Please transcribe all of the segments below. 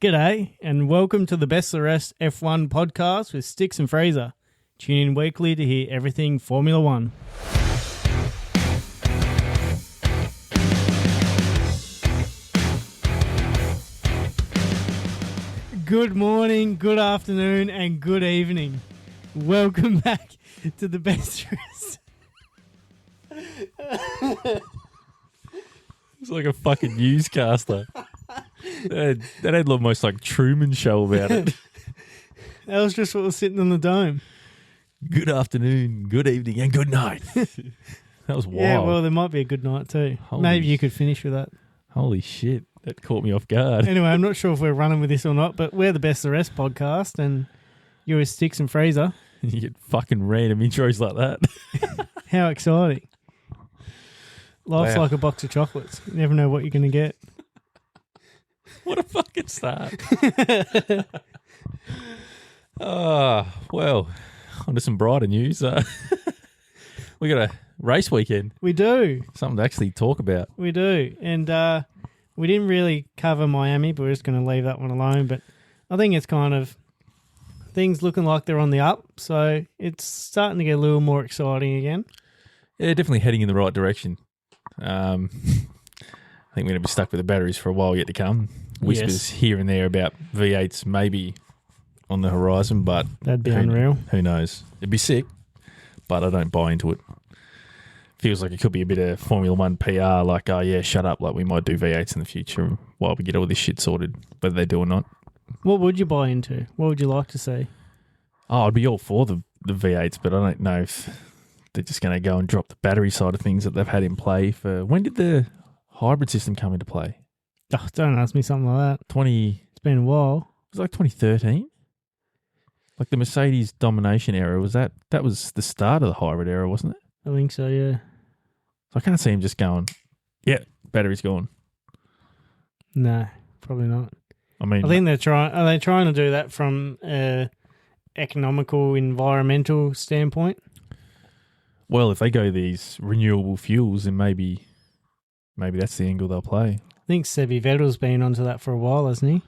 G'day, and welcome to the Best of the Rest F1 podcast with Sticks and Fraser. Tune in weekly to hear everything Formula One. Good morning, good afternoon, and good evening. Welcome back to the Best of the Rest. It's like a fucking newscaster. That had almost like Truman Show about it. That was just what was sitting on the dome. Good afternoon, good evening, and good night. That was wild. Yeah, well, there might be a good night too. Maybe you could finish with that. Holy shit, that caught me off guard. Anyway, I'm not sure if we're running with this or not, but we're the Best of the Rest podcast, and you're with Sticks and Fraser. You get fucking random intros like that. How exciting. Life's like a box of chocolates. You never know what you're going to get. What a fucking start. Well, on to some brighter news. We got a race weekend. We do. Something to actually talk about. We do. And we didn't really cover Miami, but we're just going to leave that one alone. But I think it's kind of things looking like they're on the up. So it's starting to get a little more exciting again. Yeah, definitely heading in the right direction. I think we're going to be stuck with the batteries for a while yet to come. Whispers here and there about V8s maybe on the horizon, but that'd be unreal. Who knows? It'd be sick, but I don't buy into it. Feels like it could be a bit of Formula One PR, like, oh yeah, shut up, like we might do V8s in the future while we get all this shit sorted, whether they do or not. What would you buy into? What would you like to see? Oh, I'd be all for the V8s, but I don't know if they're just going to go and drop the battery side of things that they've had in play for... When did the hybrid system come into play? Oh, don't ask me something like that. It's been a while. It was like 2013? Like the Mercedes domination era, that was the start of the hybrid era, wasn't it? I think so, yeah. So I can't see him just going, yeah, battery's gone. No, probably not. I mean... I think are they trying to do that from an economical, environmental standpoint? Well, if they go these renewable fuels, then maybe that's the angle they'll play. I think Sebi Vettel's been onto that for a while, hasn't he?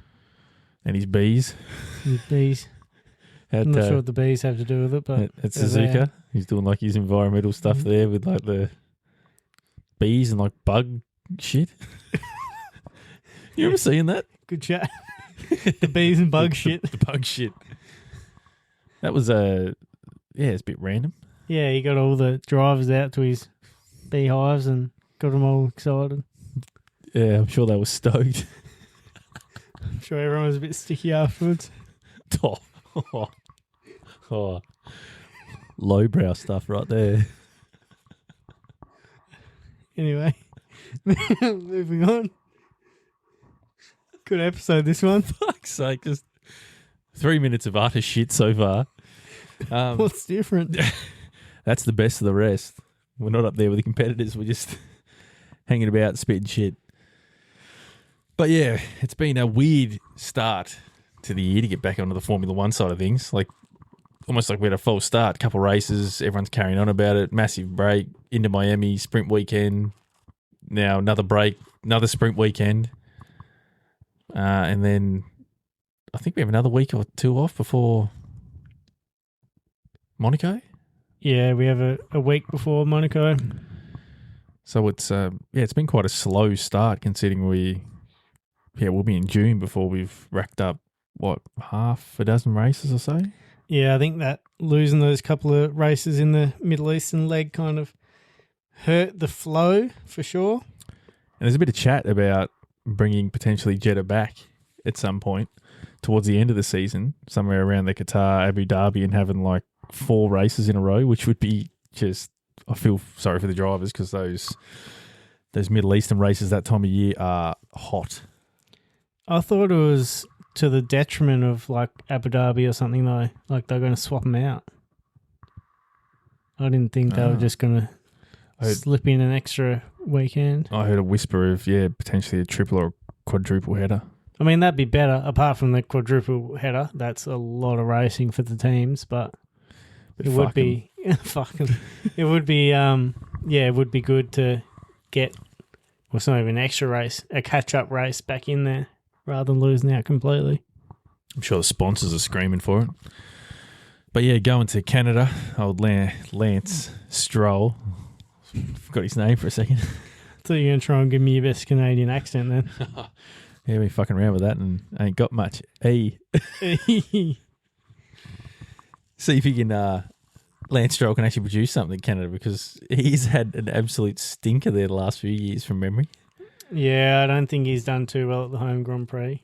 And his bees. His bees. I'm not sure what the bees have to do with it, but... At Suzuka, he's doing like his environmental stuff there with like the bees and like bug shit. You ever seen that? Good chat. The bees and bug shit. The bug shit. That was it's a bit random. Yeah, he got all the drivers out to his beehives and got them all excited. Yeah, I'm sure they were stoked. I'm sure everyone was a bit sticky afterwards. Lowbrow stuff right there. Anyway, moving on. Good episode, this one. Fuck's sake, just 3 minutes of utter shit so far. What's different? That's the best of the rest. We're not up there with the competitors. We're just hanging about, spitting shit. But yeah, it's been a weird start to the year to get back onto the Formula One side of things. Like, almost like we had a false start. Couple races, everyone's carrying on about it. Massive break into Miami, sprint weekend. Now another break, another sprint weekend. And then I think we have another week or two off before Monaco. Yeah, we have a week before Monaco. So it's been quite a slow start considering we'll be in June before we've racked up, half a dozen races or so? Yeah, I think that losing those couple of races in the Middle Eastern leg kind of hurt the flow for sure. And there's a bit of chat about bringing potentially Jeddah back at some point towards the end of the season, somewhere around the Qatar, Abu Dhabi, and having like 4 races in a row, which would be just... I feel sorry for the drivers because those Middle Eastern races that time of year are hot. I thought it was to the detriment of like Abu Dhabi or something though. Like they're going to swap them out. I didn't think they were just going to slip in an extra weekend. I heard a whisper of, potentially a triple or a quadruple header. I mean, that'd be better apart from the quadruple header. That's a lot of racing for the teams, but it would be it would be it would be good to get, well, it's not even an extra race, a catch-up race back in there. rather than losing out completely. I'm sure the sponsors are screaming for it. But yeah, going to Canada, old Lance Stroll. Forgot his name for a second. So you're going to try and give me your best Canadian accent then? Yeah, we fucking around with that and ain't got much. See if he can, Lance Stroll can actually produce something in Canada, because he's had an absolute stinker there the last few years from memory. Yeah, I don't think he's done too well at the home Grand Prix.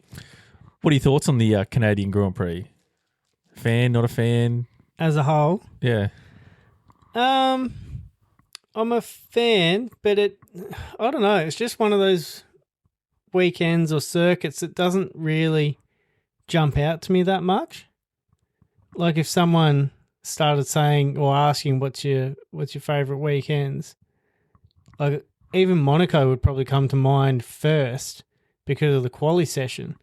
What are your thoughts on the Canadian Grand Prix? Fan, not a fan? As a whole? Yeah. I'm a fan, but I don't know. It's just one of those weekends or circuits that doesn't really jump out to me that much. Like if someone started saying or asking what's your favourite weekends, like even Monaco would probably come to mind first because of the quali session.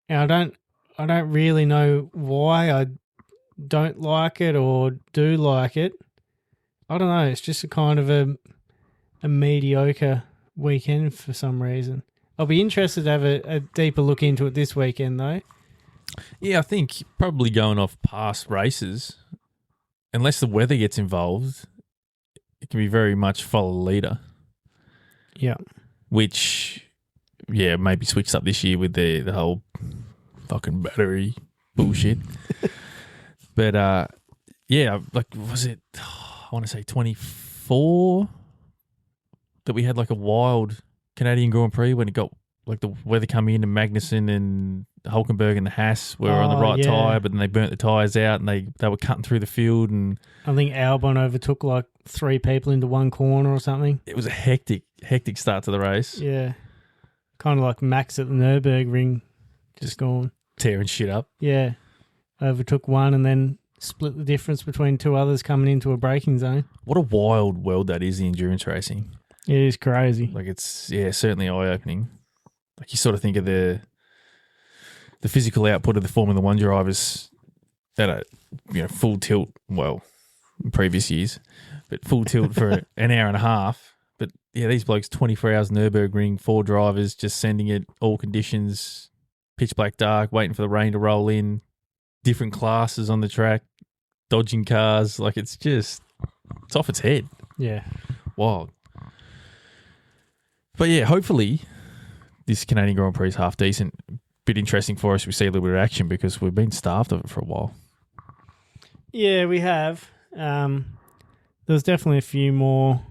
And I don't really know why I don't like it or do like it. I don't know. It's just a kind of a mediocre weekend for some reason. I'll be interested to have a deeper look into it this weekend, though. Yeah, I think probably going off past races, unless the weather gets involved, it can be very much follow the leader. Yeah. Which, yeah, maybe switched up this year with the whole fucking battery bullshit. But, yeah, like, was it, I want to say 24 that we had like a wild Canadian Grand Prix when it got like the weather coming in and Magnussen and Hulkenberg and the Haas were on the right tyre, but then they burnt the tyres out and they were cutting through the field. And I think Albon overtook like 3 people into one corner or something. It was a hectic start to the race. Yeah. Kind of like Max at the Nürburgring, just gone. Tearing shit up. Yeah. Overtook one and then split the difference between 2 others coming into a braking zone. What a wild world that is, the endurance racing. It is crazy. Like it's, yeah, certainly eye-opening. Like you sort of think of the physical output of the Formula One drivers at a full tilt, well, in previous years, but full tilt for an hour and a half. But yeah, these blokes, 24 hours Nürburgring, 4 drivers, just sending it all conditions, pitch black dark, waiting for the rain to roll in, different classes on the track, dodging cars. Like it's off its head. Yeah. Wild. But yeah, hopefully this Canadian Grand Prix is half decent. Bit interesting for us. We see a little bit of action because we've been starved of it for a while. Yeah, we have. There's definitely a few more.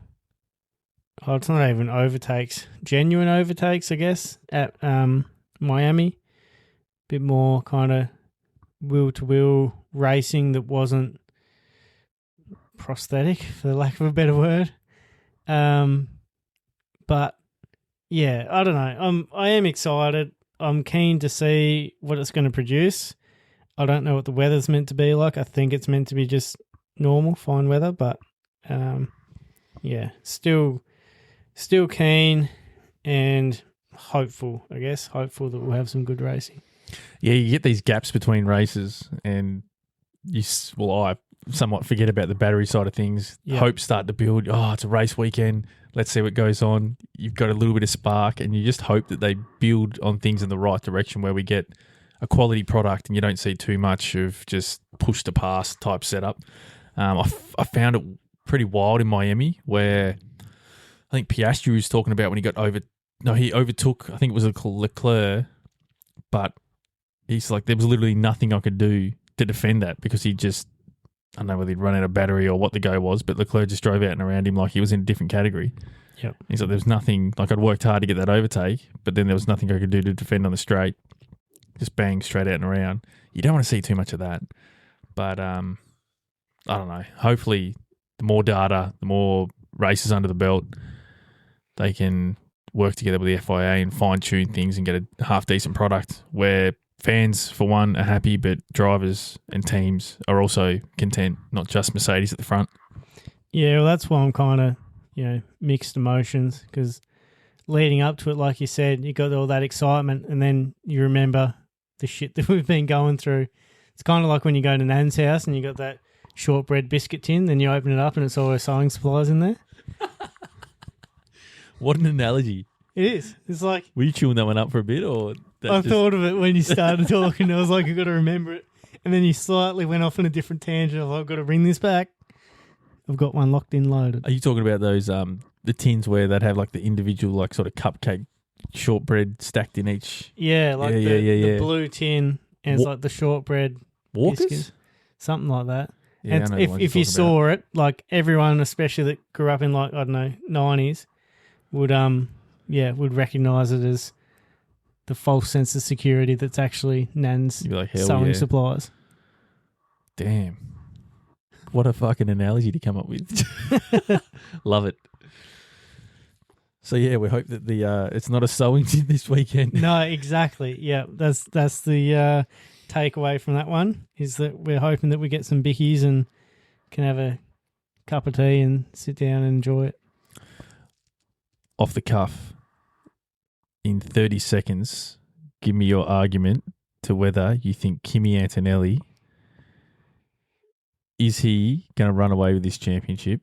Oh, it's not even overtakes. Genuine overtakes, I guess, at Miami. Bit more kind of wheel-to-wheel racing that wasn't prosthetic, for the lack of a better word. But yeah, I don't know. I am excited. I'm keen to see what it's going to produce. I don't know what the weather's meant to be like. I think it's meant to be just normal, fine weather. But yeah, still keen and hopeful. I guess hopeful that we'll have some good racing. Yeah, you get these gaps between races, and I somewhat forget about the battery side of things. Yep. Hope start to build. Oh, it's a race weekend. Let's see what goes on. You've got a little bit of spark, and you just hope that they build on things in the right direction where we get a quality product and you don't see too much of just push to pass type setup. I found it pretty wild in Miami where I think Piastri was talking about when he overtook, I think it was Leclerc, but he's like, there was literally nothing I could do to defend that because he just, I don't know whether he'd run out of battery or what the go was, but Leclerc just drove out and around him like he was in a different category. Yep. He's like, there was nothing, like I'd worked hard to get that overtake, but then there was nothing I could do to defend on the straight. Just bang straight out and around. You don't want to see too much of that. But I don't know. Hopefully the more data, the more races under the belt, they can work together with the FIA and fine-tune things and get a half-decent product where fans, for one, are happy, but drivers and teams are also content, not just Mercedes at the front. Yeah, well, that's why I'm kind of, mixed emotions because leading up to it, like you said, you got all that excitement and then you remember the shit that we've been going through. It's kind of like when you go to Nan's house and you got that shortbread biscuit tin, then you open it up and it's all her sewing supplies in there. What an analogy. It is. It's like Were you chewing that one up for a bit, or I thought of it when you started talking. I was like, I've got to remember it. And then you slightly went off on a different tangent. I was like, I've got to bring this back. I've got one locked in, loaded. Are you talking about those the tins where they'd have like the individual like sort of cupcake shortbread stacked in each? Yeah, like the blue tin and it's like the shortbread Walkers? biscuits, something like that. Yeah, and I know the ones if you're you talking saw it, like everyone, especially that grew up in like, I don't know, 90s, would recognise it as the false sense of security that's actually Nan's like, hell sewing yeah. supplies. Damn. What a fucking analogy to come up with. Love it. So yeah, we hope that the it's not a sewing tin this weekend. No, exactly. Yeah, that's the takeaway from that one, is that we're hoping that we get some bickies and can have a cup of tea and sit down and enjoy it. Off the cuff, in 30 seconds, give me your argument to whether you think Kimi Antonelli, is he going to run away with this championship?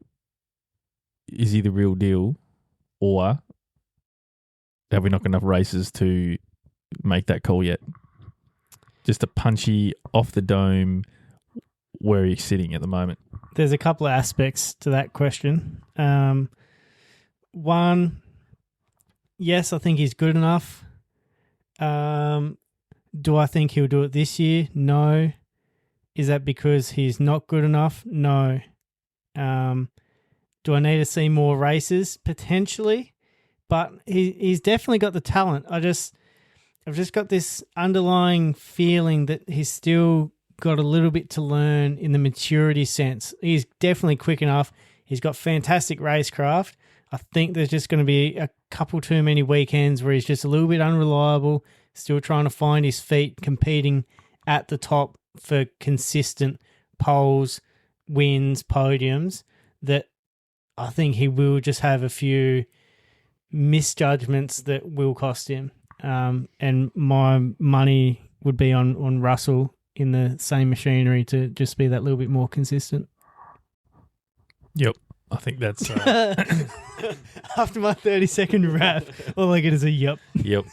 Is he the real deal? Or have we not got enough races to make that call yet? Just a punchy, off the dome, where he's sitting at the moment. There's a couple of aspects to that question. One, yes, I think he's good enough. Do I think he'll do it this year? No. Is that because he's not good enough? No. Do I need to see more races? Potentially. But he's definitely got the talent. I've just got this underlying feeling that he's still got a little bit to learn in the maturity sense. He's definitely quick enough. He's got fantastic racecraft. I think there's just going to be a couple too many weekends where he's just a little bit unreliable, still trying to find his feet, competing at the top for consistent poles, wins, podiums, that I think he will just have a few misjudgments that will cost him. And my money would be on Russell in the same machinery to just be that little bit more consistent. Yep. I think that's... After my 30-second rap, all I get is a yup. Yep.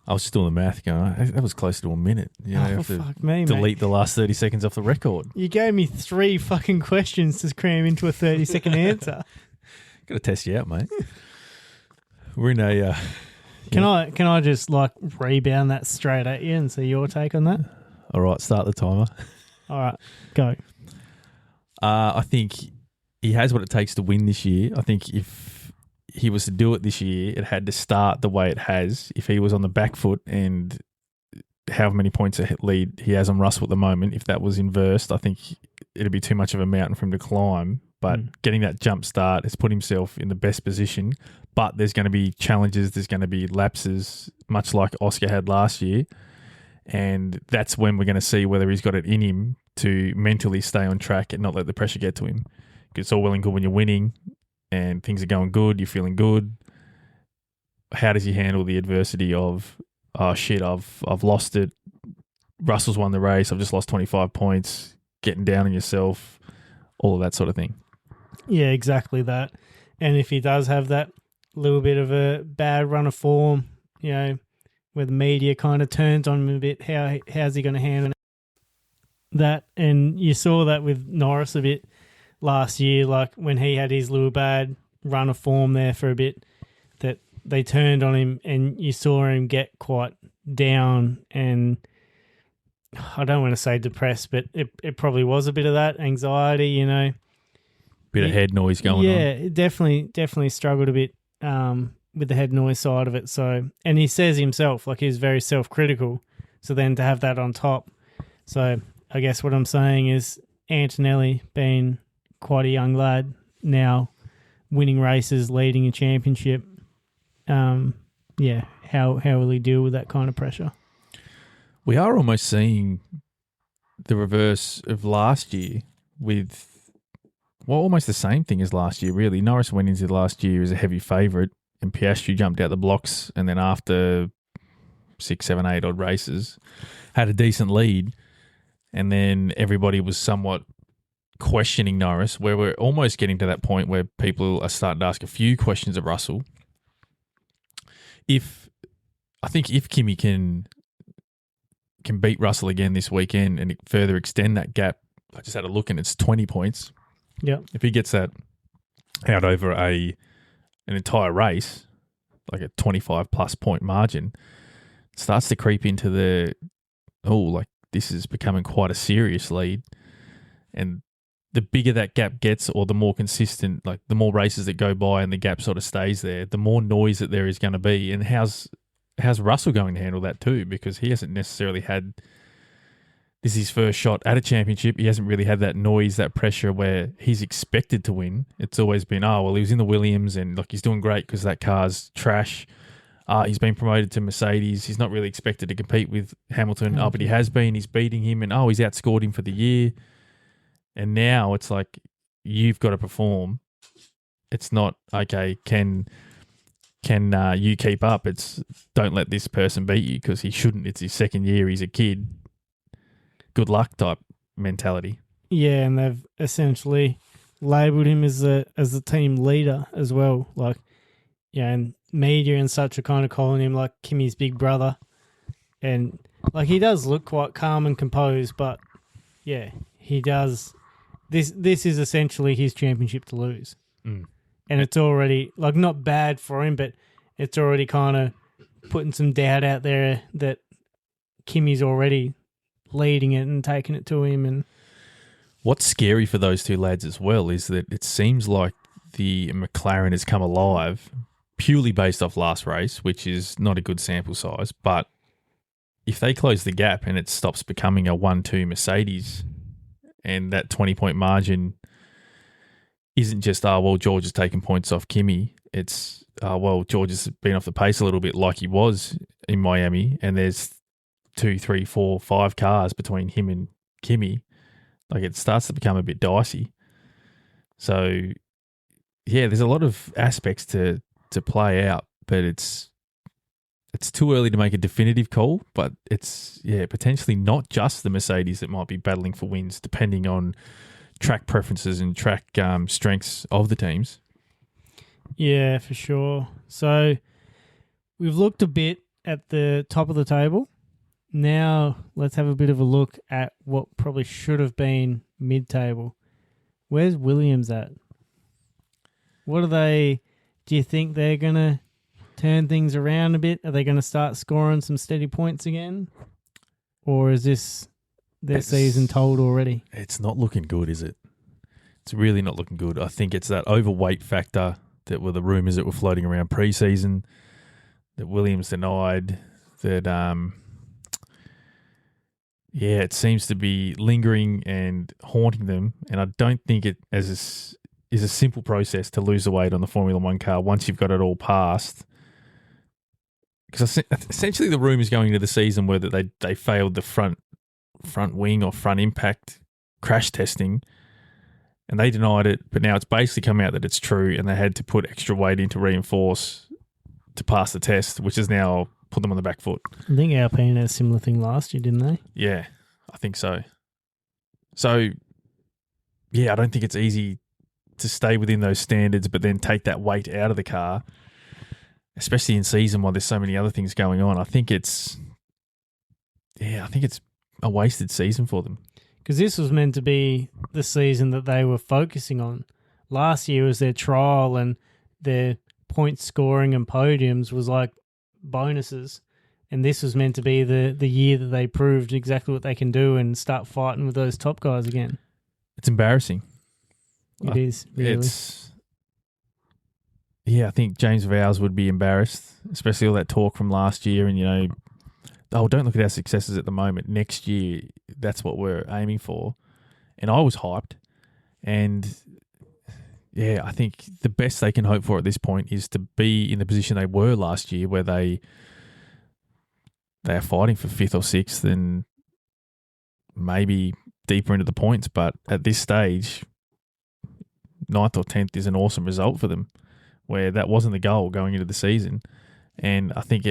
I was just doing the math going, that was close to a minute. You know, have to fuck me, delete mate. the last 30 seconds off the record. You gave me 3 fucking questions to cram into a 30-second answer. Got to test you out, mate. We're in a... Can I just like rebound that straight at you and see your take on that? All right, start the timer. All right, go. I think he has what it takes to win this year. I think if he was to do it this year, it had to start the way it has. If he was on the back foot and however many points a lead he has on Russell at the moment, if that was inversed, I think it'd be too much of a mountain for him to climb. But getting that jump start has put himself in the best position. But there's going to be challenges, there's going to be lapses, much like Oscar had last year. And that's when we're going to see whether he's got it in him to mentally stay on track and not let the pressure get to him. It's all well and good when you're winning and things are going good, you're feeling good. How does he handle the adversity of, oh shit, I've lost it. Russell's won the race. I've just lost 25 points. Getting down on yourself, all of that sort of thing. Yeah, exactly that. And if he does have that little bit of a bad run of form, you know, where the media kind of turns on him a bit, how's he going to handle that? And you saw that with Norris a bit last year, like when he had his little bad run of form there for a bit, that they turned on him and you saw him get quite down and I don't want to say depressed, but it probably was a bit of that anxiety, you know. Bit of head noise going on. Yeah, definitely struggled a bit with the head noise side of it. So, and he says himself, like he's very self-critical. So then to have that on top. So I guess what I'm saying is Antonelli being quite a young lad now, winning races, leading a championship. How will he deal with that kind of pressure? We are almost seeing the reverse of last year with, well, almost the same thing as last year, really. Norris went into last year as a heavy favourite and Piastri jumped out the blocks and then after 6, 7, 8 odd races had a decent lead and then everybody was somewhat questioning Norris, where we're almost getting to that point where people are starting to ask a few questions of Russell. if Kimmy can beat Russell again this weekend and further extend that gap, I just had a look and it's 20 points. Yeah. If he gets that out over an entire race, like a 25 plus point margin, it starts to creep into this is becoming quite a serious lead. And the bigger that gap gets, or the more consistent, like the more races that go by and the gap sort of stays there, the more noise that there is going to be. And how's Russell going to handle that too? Because he hasn't necessarily had, this is his first shot at a championship. He hasn't really had that noise, that pressure where he's expected to win. It's always been, he was in the Williams and he's doing great because that car's trash. He's been promoted to Mercedes. He's not really expected to compete with Hamilton. But he has been. He's beating him and he's outscored him for the year. And now it's like, you've got to perform. It's not, okay, can you keep up? It's, don't let this person beat you because he shouldn't. It's his second year. He's a kid. Good luck type mentality. Yeah, and they've essentially labelled him as the team leader as well. Like, yeah, and media and such are kind of calling him like Kimmy's big brother. And like, he does look quite calm and composed, but yeah, he does. This is essentially his championship to lose. And it's already, like, not bad for him, but it's already kind of putting some doubt out there that Kimmy's already leading it and taking it to him. And what's scary for those two lads as well is that it seems like the McLaren has come alive purely based off last race, which is not a good sample size. But if they close the gap and it stops becoming a 1-2 Mercedes, and that 20-point margin isn't just, George is taking points off Kimmy. It's, George has been off the pace a little bit like he was in Miami, and there's 2, 3, 4, 5 cars between him and Kimmy. Like, it starts to become a bit dicey. So, yeah, there's a lot of aspects to play out, but it's too early to make a definitive call, but it's, potentially not just the Mercedes that might be battling for wins, depending on track preferences and track strengths of the teams. Yeah, for sure. So we've looked a bit at the top of the table. Now let's have a bit of a look at what probably should have been mid-table. Where's Williams at? What are they? Do you think they're going to turn things around a bit? Are they going to start scoring some steady points again? Or is this their season told already? It's not looking good, is it? It's really not looking good. I think it's that overweight factor that were the rumours that were floating around pre-season that Williams denied, that, it seems to be lingering and haunting them. And I don't think it is a simple process to lose the weight on the Formula One car once you've got it all passed. Because essentially the rumours going into the season were that they failed the front wing or front impact crash testing, and they denied it. But now it's basically come out that it's true, and they had to put extra weight in to reinforce to pass the test, which has now put them on the back foot. I think Alpine had a similar thing last year, didn't they? Yeah, I think so. So, I don't think it's easy to stay within those standards, but then take that weight out of the car, especially in season while there's so many other things going on. I think it's a wasted season for them. Because this was meant to be the season that they were focusing on. Last year was their trial, and their point scoring and podiums was like bonuses. And this was meant to be the year that they proved exactly what they can do and start fighting with those top guys again. It's embarrassing. It is, really. I think James Vowles would be embarrassed, especially all that talk from last year. And, don't look at our successes at the moment. Next year, that's what we're aiming for. And I was hyped. And, I think the best they can hope for at this point is to be in the position they were last year, where they are fighting for 5th or 6th and maybe deeper into the points. But at this stage, 9th or 10th is an awesome result for them, where that wasn't the goal going into the season. And I think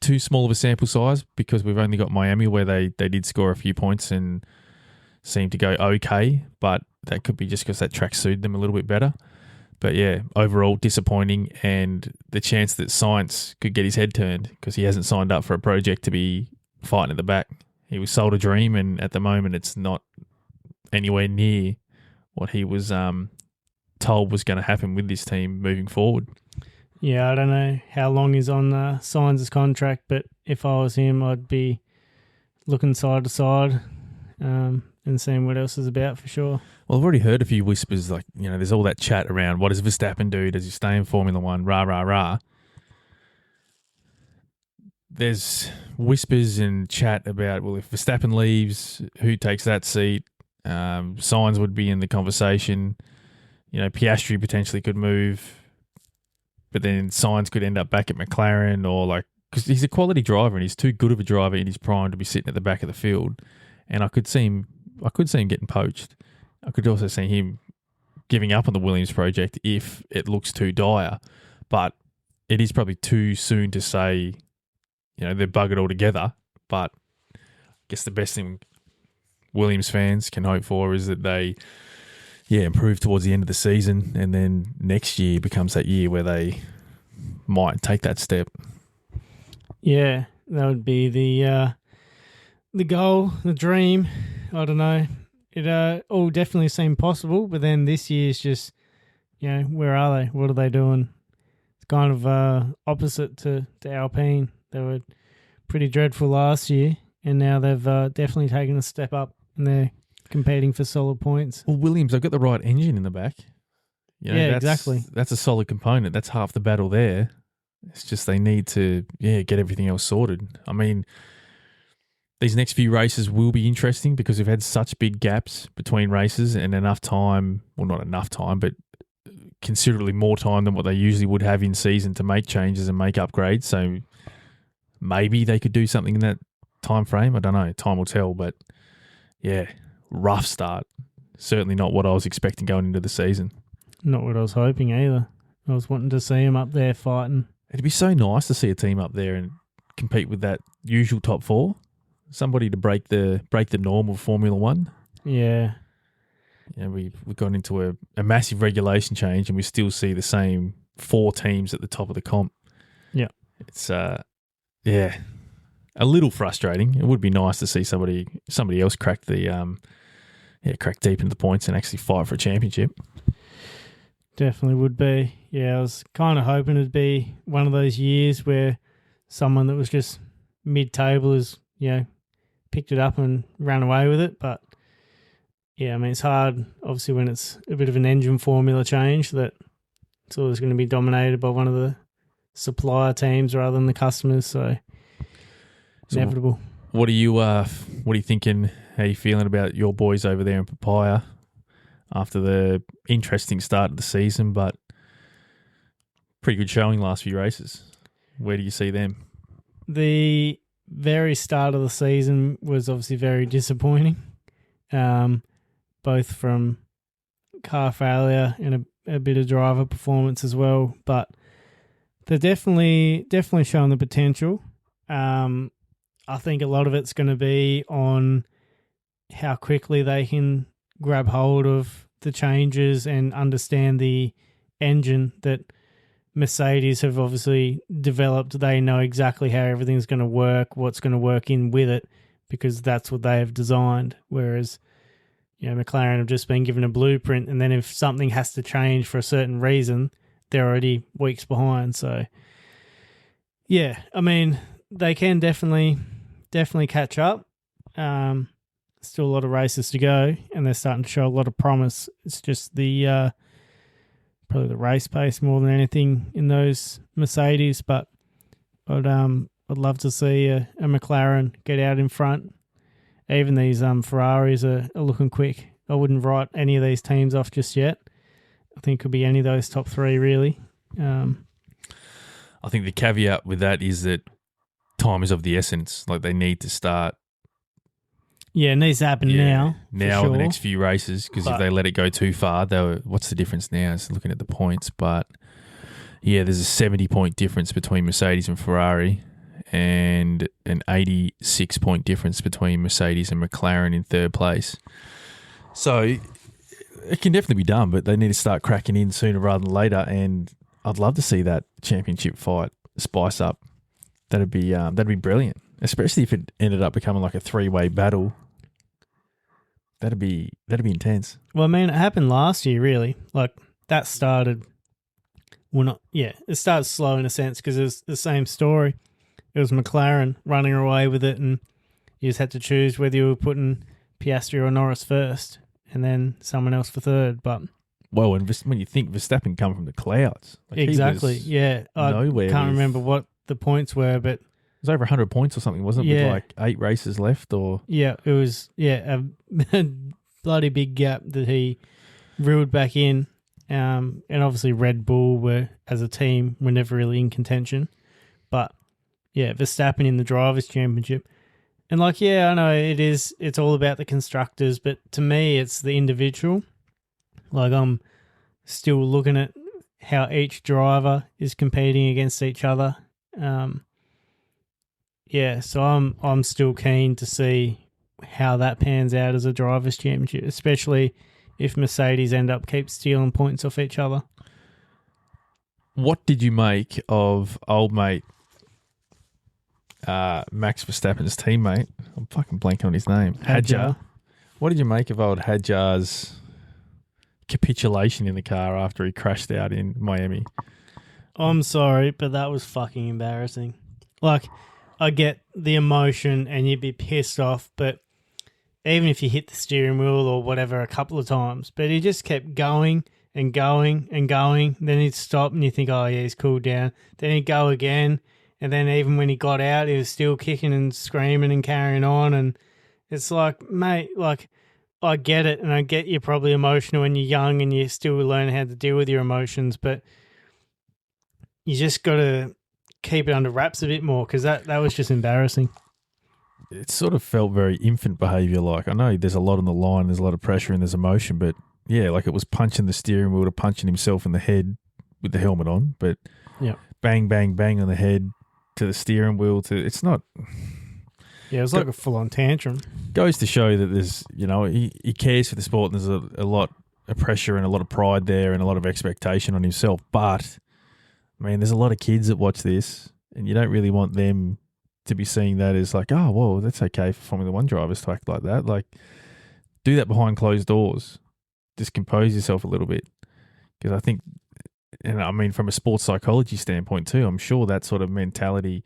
too small of a sample size, because we've only got Miami where they did score a few points and seemed to go okay, but that could be just because that track suited them a little bit better. But yeah, overall disappointing, and the chance that Science could get his head turned because he hasn't signed up for a project to be fighting at the back. He was sold a dream, and at the moment it's not anywhere near what he was told was going to happen with this team moving forward. Yeah, I don't know how long he's on Science' contract, but if I was him, I'd be looking side to side and seeing what else is about for sure. Well, I've already heard a few whispers, like, there's all that chat around, what does Verstappen do? Does he stay in Formula One? Rah, rah, rah. There's whispers and chat about, well, if Verstappen leaves, who takes that seat? Sainz would be in the conversation. Piastri potentially could move, but then Sainz could end up back at McLaren, or because he's a quality driver and he's too good of a driver in his prime to be sitting at the back of the field. And I could see him getting poached. I could also see him giving up on the Williams project if it looks too dire. But it is probably too soon to say, they're buggered altogether. But I guess the best thing Williams fans can hope for is that they, improve towards the end of the season, and then next year becomes that year where they might take that step. Yeah, that would be the goal, the dream. I don't know. It all definitely seemed possible, but then this year's just, where are they? What are they doing? It's kind of opposite to Alpine. They were pretty dreadful last year, and now they've definitely taken a step up, and they're competing for solid points. Well, Williams, they've got the right engine in the back. Exactly. That's a solid component. That's half the battle there. It's just they need to, get everything else sorted. I mean, these next few races will be interesting because we've had such big gaps between races and enough time, well, not enough time, but considerably more time than what they usually would have in season to make changes and make upgrades. So maybe they could do something in that time frame. I don't know. Time will tell. But yeah, rough start. Certainly not what I was expecting going into the season. Not what I was hoping either. I was wanting to see him up there fighting. It'd be so nice to see a team up there and compete with that usual top four. Somebody to break the norm of Formula One. Yeah. We've gone into a massive regulation change and we still see the same 4 teams at the top of the comp. Yeah. It's a little frustrating. It would be nice to see somebody else crack crack deep into the points and actually fight for a championship. Definitely would be. Yeah, I was kind of hoping it'd be one of those years where someone that was just mid-table is, picked it up and ran away with it. But, yeah, I mean, it's hard, obviously, when it's a bit of an engine formula change that it's always going to be dominated by one of the supplier teams rather than the customers. So inevitable. What are you thinking? How are you feeling about your boys over there in Papaya after the interesting start of the season, but pretty good showing last few races? Where do you see them? The very start of the season was obviously very disappointing, both from car failure and a bit of driver performance as well. But they're definitely showing the potential. I think a lot of it's going to be on how quickly they can grab hold of the changes and understand the engine that Mercedes have obviously developed. They know exactly how everything's going to work, what's going to work in with it, because that's what they have designed. Whereas, McLaren have just been given a blueprint, and then if something has to change for a certain reason, they're already weeks behind. So, yeah, I mean, they can definitely catch up. Still a lot of races to go, and they're starting to show a lot of promise. It's just the probably the race pace more than anything in those Mercedes. But I'd love to see a McLaren get out in front. Even these Ferraris are looking quick. I wouldn't write any of these teams off just yet. I think it could be any of those top 3 really. I think the caveat with that is that time is of the essence. Like, they need to start. Yeah, it needs to happen now. Now, sure. in the next few races, because if they let it go too far, what's the difference now? It's looking at the points. But, yeah, there's a 70-point difference between Mercedes and Ferrari and an 86-point difference between Mercedes and McLaren in third place. So, It can definitely be done, but they need to start cracking in sooner rather than later. And I'd love to see that championship fight spice up. That'd be brilliant, especially if it ended up becoming like a 3-way battle. That'd be intense. Well, I mean, it happened last year, really. Like, that started... it started slow in a sense because it was the same story. It was McLaren running away with it, and you just had to choose whether you were putting Piastri or Norris first, and then someone else for third. But well, and when you think Verstappen come from the clouds, like exactly, yeah. I can't remember what the points were, but it was over 100 points or something, wasn't it? Yeah. With like 8 races left, or yeah, it was a bloody big gap that he reeled back in. And obviously Red Bull were, as a team, were never really in contention. But yeah, Verstappen in the Drivers' Championship. And like, yeah, I know it's all about the constructors, but to me it's the individual. Like, I'm still looking at how each driver is competing against each other. So I'm still keen to see how that pans out as a Drivers' Championship, especially if Mercedes keep stealing points off each other. What did you make of old mate Max Verstappen's teammate? I'm fucking blanking on his name. Hadjar. What did you make of old Hadjar's capitulation in the car after he crashed out in Miami? I'm sorry, but that was fucking embarrassing. Like, I get the emotion and you'd be pissed off, but even if you hit the steering wheel or whatever a couple of times, but he just kept going and going and going. Then he'd stop and you think, oh yeah, he's cooled down. Then he'd go again. And then even when he got out, he was still kicking and screaming and carrying on. And it's like, mate, like, I get it. And I get you're probably emotional when you're young and you're still learning how to deal with your emotions. But you just got to keep it under wraps a bit more, because that was just embarrassing. It sort of felt very infant behaviour. Like, I know there's a lot on the line, there's a lot of pressure and there's emotion, but yeah, like it was punching the steering wheel to punching himself in the head with the helmet on. But yeah, bang, bang, bang on the head to the steering wheel. It's not. Yeah, it was like a full-on tantrum. Goes to show that there's, he cares for the sport, and there's a lot of pressure and a lot of pride there and a lot of expectation on himself. But I mean, there's a lot of kids that watch this, and you don't really want them to be seeing that as like, oh, well, that's okay for Formula One drivers to act like that. Like, do that behind closed doors. Just compose yourself a little bit. Because I think, and I mean, from a sports psychology standpoint too, I'm sure that sort of mentality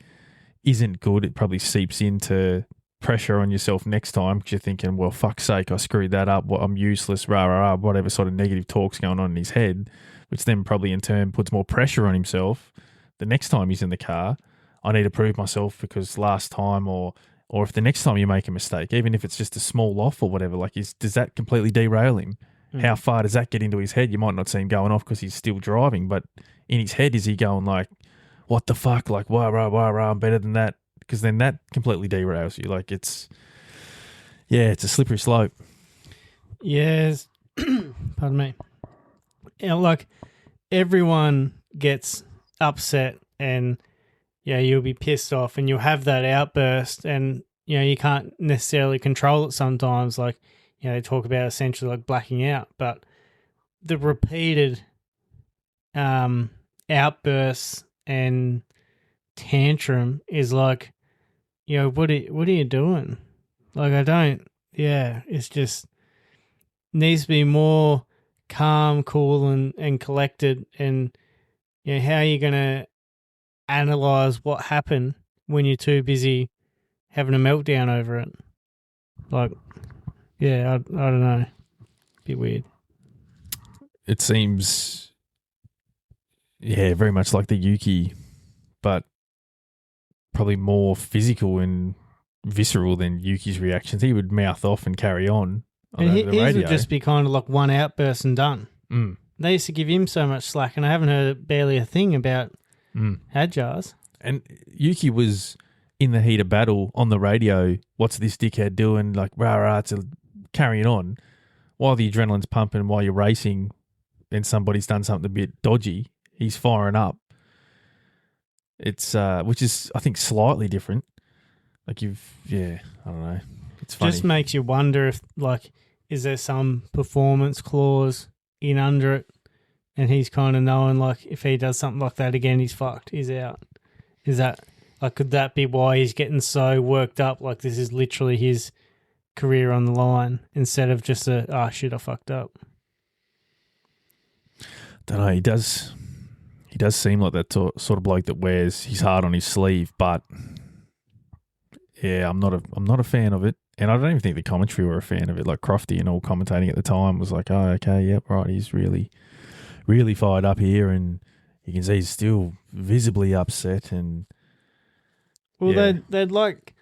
isn't good. It probably seeps into pressure on yourself next time, because you're thinking, well, fuck's sake, I screwed that up. Well, I'm useless, rah, rah, rah, whatever sort of negative talk's going on in his head, which then probably in turn puts more pressure on himself the next time he's in the car. I need to prove myself because last time, or if the next time you make a mistake, even if it's just a small off or whatever, like, does that completely derail him? How far does that get into his head? You might not see him going off because he's still driving, but in his head, is he going like, what the fuck? Like, wah, rah, wah, rah, I'm better than that. Because then that completely derails you. Like, it's a slippery slope. Yes. Pardon me. Like, everyone gets upset and, you'll be pissed off and you'll have that outburst, and, you can't necessarily control it sometimes. Like, they talk about essentially like blacking out, but the repeated outbursts and tantrum is like, what are you doing? Like, it's just needs to be more calm, cool, and collected. And how are you going to analyze what happened when you're too busy having a meltdown over it? Like, I don't know. Bit weird. It seems, very much like the Yuki, but probably more physical and visceral than Yuki's reactions. He would mouth off and carry on and the radio. His would just be kind of like one outburst and done. Mm. They used to give him so much slack, and I haven't heard barely a thing about Hadjar's. And Yuki was in the heat of battle on the radio. What's this dickhead doing? Like, rah, rah, to carrying on while the adrenaline's pumping, while you're racing and somebody's done something a bit dodgy. He's firing up. It's, which is, I think, slightly different. Like, I don't know. It's funny. Just makes you wonder if, like, is there some performance clause in under it, and he's kind of knowing like if he does something like that again, he's fucked. He's out. Is that like could that be why he's getting so worked up? Like this is literally his career on the line instead of just shit, I fucked up. Don't know. He does seem like that sort of bloke that wears his heart on his sleeve, but yeah, I'm not a fan of it, and I don't even think the commentary were a fan of it. Like Crofty and all commentating at the time was like, oh, okay, yep, right, he's really, really fired up here, and you can see he's still visibly upset. And they'd like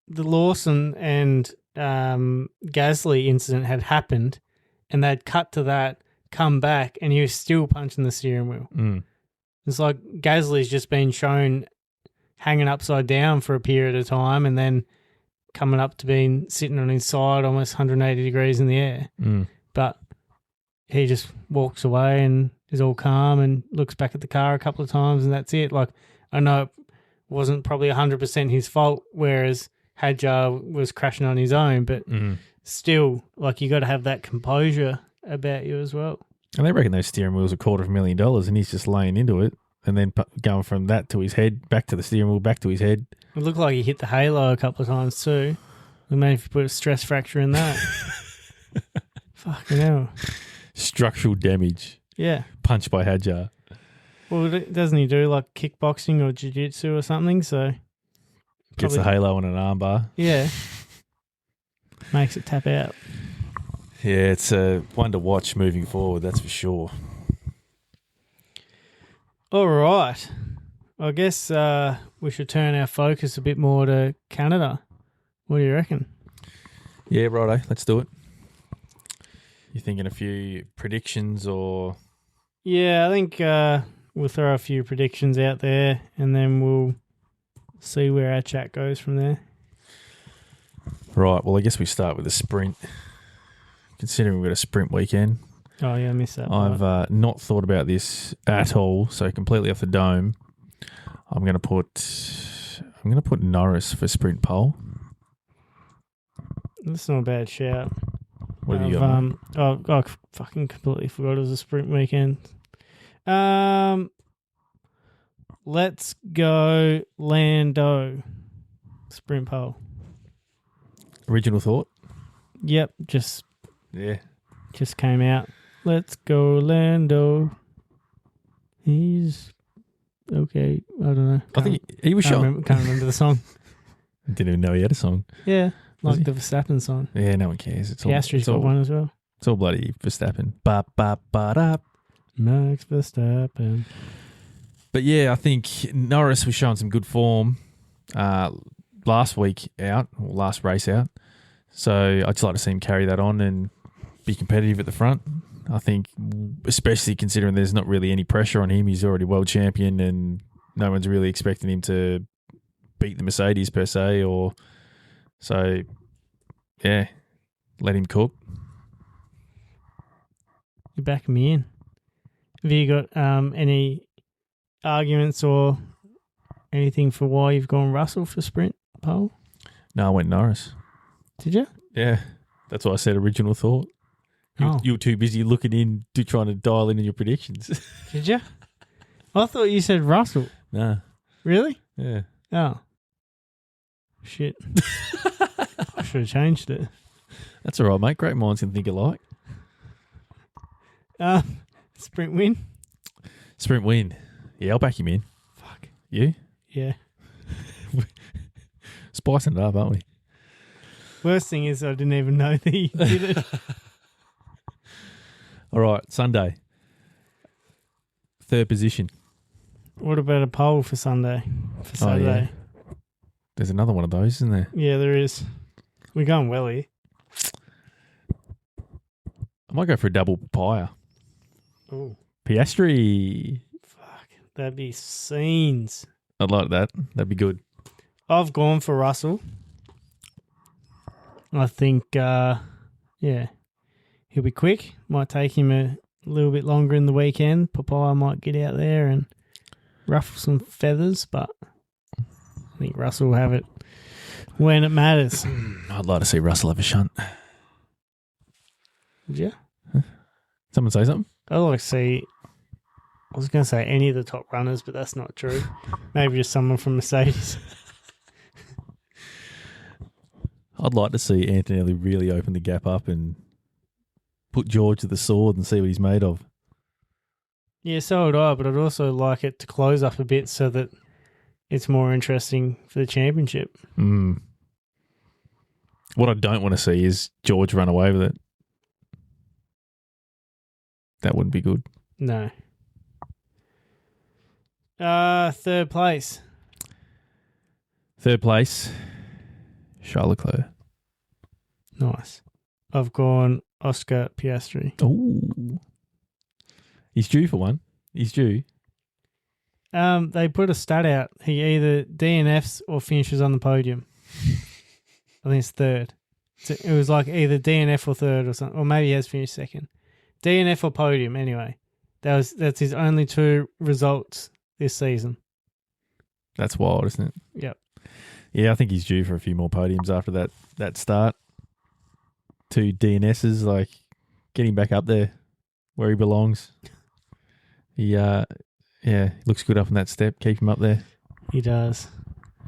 the Lawson and Gasly incident had happened, and they'd cut to that, come back, and he was still punching the steering wheel. It's like Gasly's just been shown hanging upside down for a period of time and then coming up to being sitting on his side almost 180 degrees in the air. But he just walks away and is all calm and looks back at the car a couple of times, and that's it. Like, I know it wasn't probably 100% his fault, whereas Hadjar was crashing on his own, but still, like, you got to have that composure about you as well. And they reckon those steering wheels are $250,000, and he's just laying into it, and then going from that to his head, back to the steering wheel, back to his head. It looked like he hit the halo a couple of times too. Imagine if you put a stress fracture in that. Fucking hell. Structural damage. Yeah. Punched by Hadjar. Well, doesn't he do like kickboxing or jiu-jitsu or something? So gets the halo on an armbar. Yeah. Makes it tap out. Yeah, it's one to watch moving forward, that's for sure. All right. I guess we should turn our focus a bit more to Canada. What do you reckon? Yeah, righto. Let's do it. You thinking a few predictions or? Yeah, I think we'll throw a few predictions out there and then we'll see where our chat goes from there. Right. Well, I guess we start with the sprint. Considering we've got a sprint weekend. Oh, yeah, I missed that. I've not thought about this at all, so completely off the dome. I'm going to put Norris for sprint pole. That's not a bad shout. What have you got? I fucking completely forgot it was a sprint weekend. Let's go Lando. Sprint pole. Original thought? Yep, just came out. Let's go Lando. He's okay. I don't know. I think he was shot. Can't remember the song. Didn't even know he had a song. Yeah, like the Verstappen song. Yeah, no one cares. Piastri's got one as well. It's all bloody Verstappen. Ba-ba-ba-da. Max Verstappen. But yeah, I think Norris was showing some good form last week out, or last race out. So I'd just like to see him carry that on and be competitive at the front. I think, especially considering there's not really any pressure on him. He's already world champion and no one's really expecting him to beat the Mercedes per se. So, yeah, let him cook. You back me in. Have you got any arguments or anything for why you've gone Russell for sprint pole? No, I went Norris. Did you? Yeah, that's why I said original thought. You were too busy looking in, trying to dial in your predictions. Did you? I thought you said Russell. Nah. Really? Yeah. Oh. Shit. I should have changed it. That's all right, mate. Great minds can think alike. Sprint win? Sprint win. Yeah, I'll back him in. Fuck. You? Yeah. Spicing it up, aren't we? Worst thing is I didn't even know that you did it. All right, Sunday. Third position. What about a pole for Sunday? For Saturday? Yeah. There's another one of those, isn't there? Yeah, there is. We're going well here. I might go for a double papaya. Oh. Piastri. Fuck. That'd be scenes. I'd like that. That'd be good. I've gone for Russell. I think, he'll be quick. Might take him a little bit longer in the weekend. Papaya might get out there and ruffle some feathers, but I think Russell will have it when it matters. I'd like to see Russell have a shunt. Would you? Someone say something? I'd like to see. I was going to say any of the top runners, but that's not true. Maybe just someone from Mercedes. I'd like to see Antonelli really open the gap up and put George to the sword and see what he's made of. Yeah, so would I, but I'd also like it to close up a bit so that it's more interesting for the championship. What I don't want to see is George run away with it. That wouldn't be good. No. Third place. Third place, Charles Leclerc. Nice. I've gone Oscar Piastri. Oh, he's due for one. He's due. They put a stat out. He either DNFs or finishes on the podium. I think it's third. So it was like either DNF or third or something, or maybe he has finished second. DNF or podium. Anyway, that's his only two results this season. That's wild, isn't it? Yep. Yeah, I think he's due for a few more podiums after that start. 2 DNSs, like get him back up there where he belongs. He looks good up in that step. Keep him up there. He does.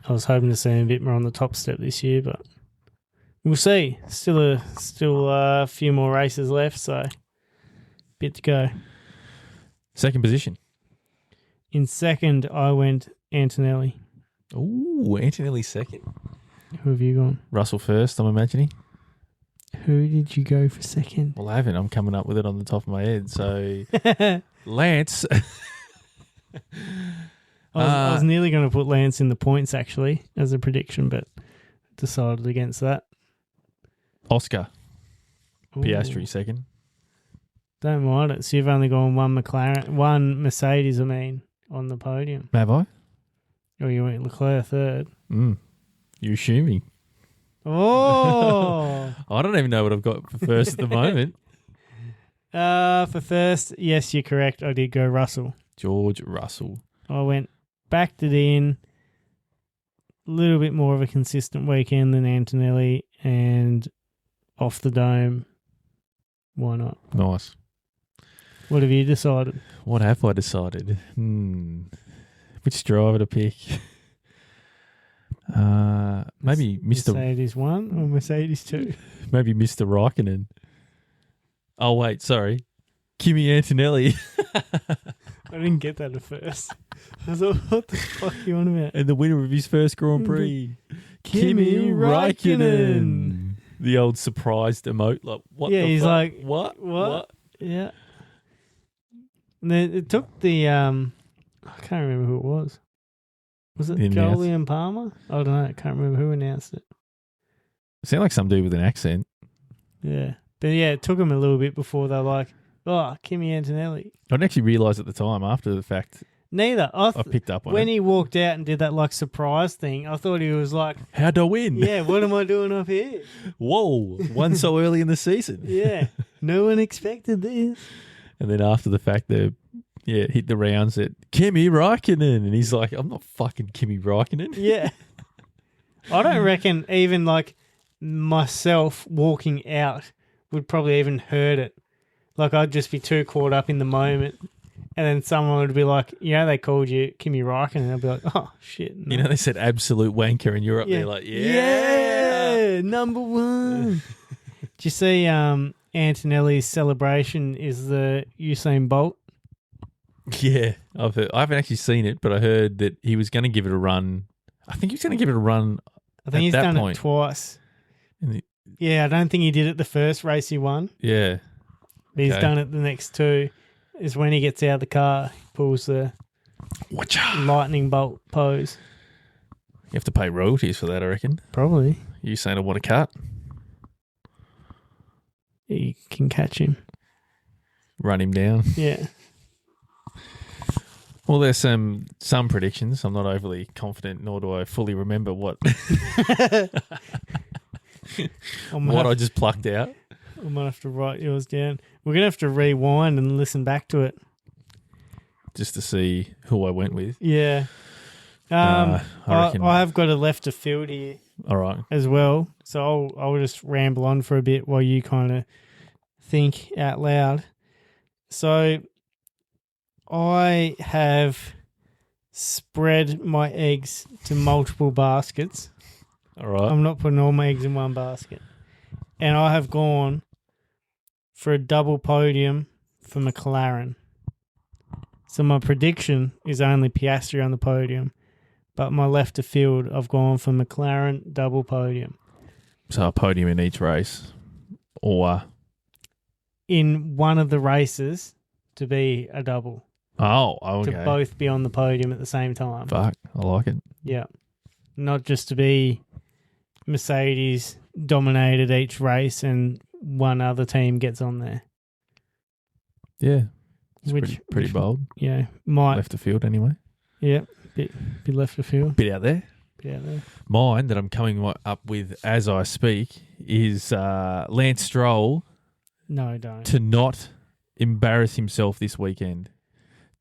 I was hoping to see him a bit more on the top step this year, but we'll see. Still a few more races left, so bit to go. Second position. In second, I went Antonelli. Ooh, Antonelli second. Who have you gone? Russell first, I'm imagining. Who did you go for second? Well, I haven't. I'm coming up with it on the top of my head. So, Lance. I was nearly going to put Lance in the points, actually, as a prediction, but decided against that. Oscar. Ooh. Piastri second. Don't mind it. So you've only gone one Mercedes, on the podium. Have I? Or you went Leclerc third. You're assuming. Oh! I don't even know what I've got for first at the moment. For first, yes, you're correct. I did go Russell. George Russell. I backed it in. A little bit more of a consistent weekend than Antonelli, and off the dome. Why not? Nice. What have you decided? What have I decided? Which driver to pick? Maybe Mr. Mercedes 1 or Mercedes 2? Maybe Mr. Raikkonen. Oh, wait, sorry. Kimi Antonelli. I didn't get that at first. I thought, what the fuck are you on about? And the winner of his first Grand Prix, Kimi Raikkonen. The old surprised emote. Like, what the he's fuck? like, What? Yeah. And then it took the, I can't remember who it was. Was it Jolie and Palmer? I don't know. I can't remember who announced it. Sound like some dude with an accent. Yeah. But yeah, it took them a little bit before they were like, oh, Kimi Antonelli. I didn't actually realise at the time, after the fact. Neither. I picked up on when it. he walked out and did that like surprise thing, I thought he was like, how'd I win? Yeah, what am I doing up here? Whoa, won so early in the season. Yeah, no one expected this. And then after the fact, they hit the rounds at Kimi Raikkonen. And he's like, I'm not fucking Kimi Raikkonen. Yeah. I don't reckon even like myself walking out would probably even heard it. Like I'd just be too caught up in the moment. And then someone would be like, they called you Kimi Raikkonen. And I'd be like, oh, shit. No. You know, they said absolute wanker and you're up there like, yeah, number one. Did you see Antonelli's celebration is the Usain Bolt? Yeah, I haven't actually seen it, but I heard that he was going to give it a run. I think he was going to give it a run. I think he's done it twice. I don't think he did it the first race he won. Yeah. But he's done it the next two. Is when he gets out of the car, he pulls the lightning bolt pose. You have to pay royalties for that, I reckon. Probably. You saying I want a cut? You can catch him. Run him down. Yeah. Well, there's some predictions. I'm not overly confident, nor do I fully remember what I just plucked out. I might have to write yours down. We're going to have to rewind and listen back to it. Just to see who I went with. Yeah. I have got a left of field here. All right. As well. So I'll just ramble on for a bit while you kind of think out loud. So I have spread my eggs to multiple baskets. All right. I'm not putting all my eggs in one basket. And I have gone for a double podium for McLaren. So my prediction is only Piastri on the podium. But my left of field, I've gone for McLaren double podium. So a podium in each race. Or... in one of the races to be a double. Oh, okay. To both be on the podium at the same time. Fuck, I like it. Yeah. Not just to be Mercedes dominated each race and one other team gets on there. Yeah. It's pretty bold. Yeah. Might. Left of field anyway. Yeah. Bit left of field. Bit out there. Bit out there. Mine that I'm coming up with as I speak is Lance Stroll. No, don't. To not embarrass himself this weekend.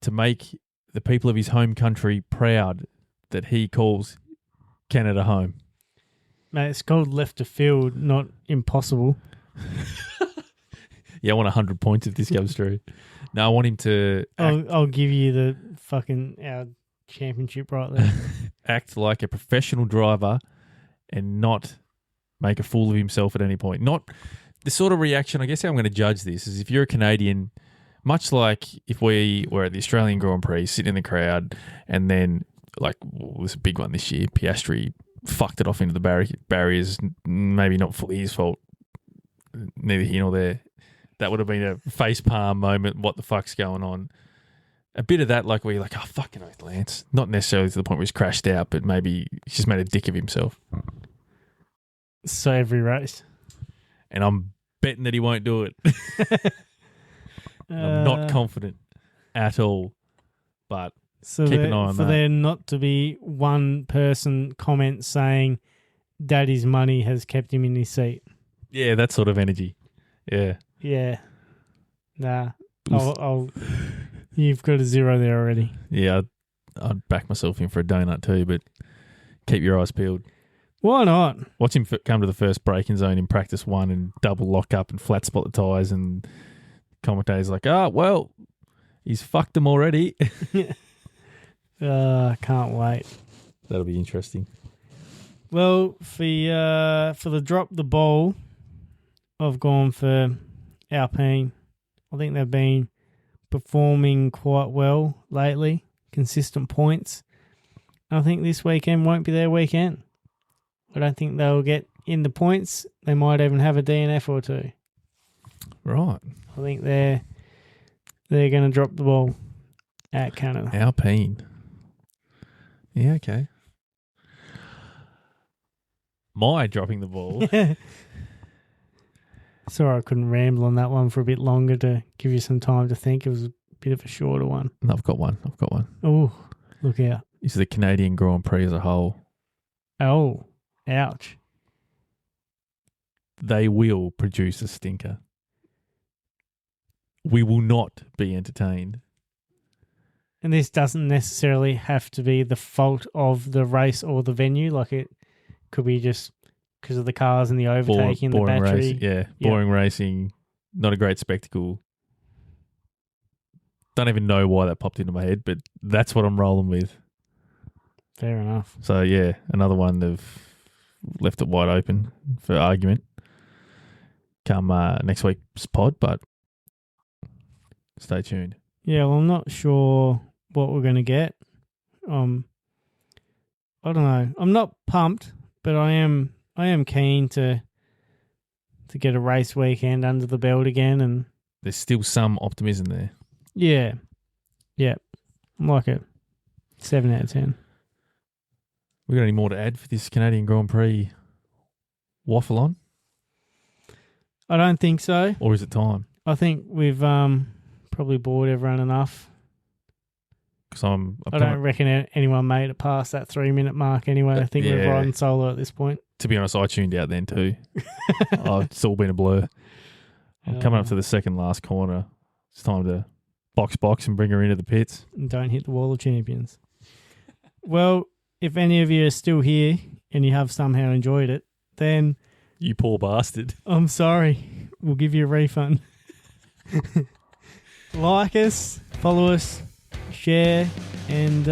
To make the people of his home country proud that he calls Canada home. Mate, it's called left of field, not impossible. Yeah, I want 100 points if this comes through. No, I want him to... I'll give you the fucking our championship right there. act like a professional driver and not make a fool of himself at any point. Not... The sort of reaction, I guess how I'm going to judge this is if you're a Canadian, much like if we were at the Australian Grand Prix, sitting in the crowd, and then, like, it was a big one this year, Piastri fucked it off into the barriers, maybe not fully his fault, neither here nor there. That would have been a facepalm moment, what the fuck's going on. A bit of that, like, where you're like, oh, fucking oath, Lance. Not necessarily to the point where he's crashed out, but maybe he's just made a dick of himself. So every race. And I'm betting that he won't do it. I'm not confident at all. But keep an eye on that. For there not to be one person comment saying Daddy's money has kept him in his seat. Yeah, that sort of energy. Yeah. Yeah. Nah. I'll you've got a 0 there already. Yeah, I'd back myself in for a donut too, but keep your eyes peeled. Why not? Watch him come to the first braking zone in practice 1 and double lock up and flat spot the tyres, and commentators like, well, he's fucked them already. Can't wait. That'll be interesting. Well, for the drop the ball, I've gone for Alpine. I think they've been performing quite well lately, consistent points. I think this weekend won't be their weekend. I don't think they'll get in the points. They might even have a DNF or two. Right. I think they're going to drop the ball at Canada. Alpine. Yeah, okay. My dropping the ball. Sorry, I couldn't ramble on that one for a bit longer to give you some time to think. It was a bit of a shorter one. No, I've got one. Oh, look out. This is the Canadian Grand Prix as a whole. Oh, ouch. They will produce a stinker. We will not be entertained. And this doesn't necessarily have to be the fault of the race or the venue. Like, it could be just because of the cars and the overtaking and the battery. Boring racing. Not a great spectacle. Don't even know why that popped into my head, but that's what I'm rolling with. Fair enough. So, yeah, another one they've left it wide open for argument come next week's pod, but stay tuned. Yeah, well, I'm not sure what we're going to get. I don't know. I'm not pumped, but I am keen to get a race weekend under the belt again, and there's still some optimism there. Yeah. I like it. 7 out of 10. We got any more to add for this Canadian Grand Prix waffle on? I don't think so. Or is it time? I think we've probably bored everyone enough. Because I don't reckon anyone made it past that 3-minute mark anyway. I think we're riding solo at this point. To be honest, I tuned out then too. It's all been a blur. I'm coming up to the second last corner. It's time to box and bring her into the pits. And don't hit the wall of champions. Well, if any of you are still here and you have somehow enjoyed it, then... You poor bastard. I'm sorry. We'll give you a refund. Like us, follow us, share, and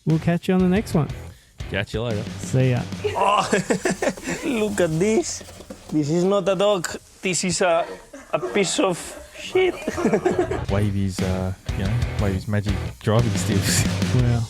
we'll catch you on the next one. Catch you later. See ya. Oh, look at this. This is not a dog. This is a piece of shit. Wave his magic driving sticks. Wow.